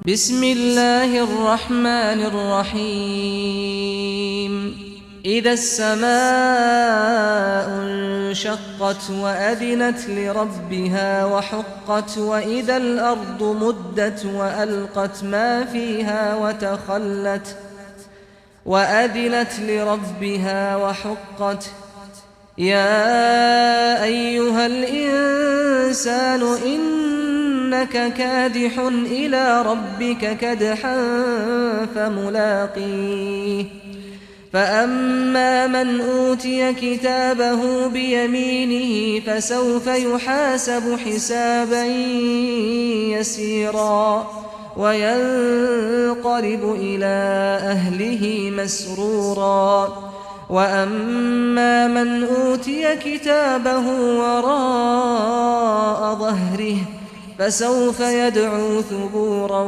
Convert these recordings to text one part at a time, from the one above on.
بسم الله الرحمن الرحيم إذا السماء انشقت وأذنت لربها وحقت وإذا الأرض مدت وألقت ما فيها وأذنت لربها وحقت يا أيها الإنسان إنك كادح إلى ربك كدحا فملاقيه فأما من أوتي كتابه بيمينه فسوف يحاسب حسابا يسيرا وينقلب إلى أهله مسرورا وأما من أوتي كتابه وراء ظهره فسوف يدعو ثبورا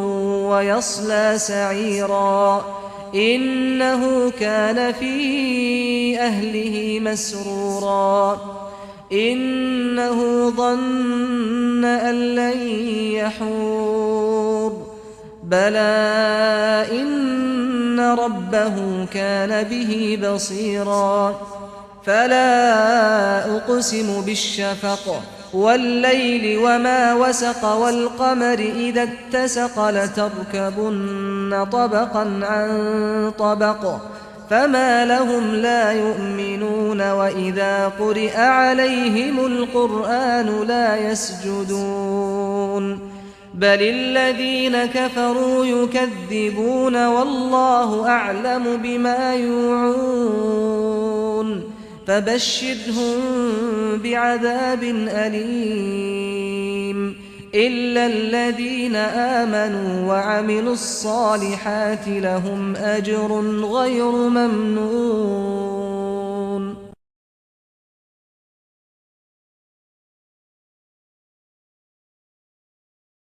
ويصلى سعيرا إنه كان في أهله مسرورا إنه ظن أن لن يحور بلى إن ربه كان به بصيرا فلا أقسم بالشفق والليل وما وسق والقمر إذا اتسق لتركبن طبقا عن طبق فما لهم لا يؤمنون وإذا قرئ عليهم القرآن لا يسجدون بل الذين كفروا يكذبون والله أعلم بما يوعون فبشرهم بعذاب أليم إلا الذين آمنوا وعملوا الصالحات لهم أجر غير ممنون.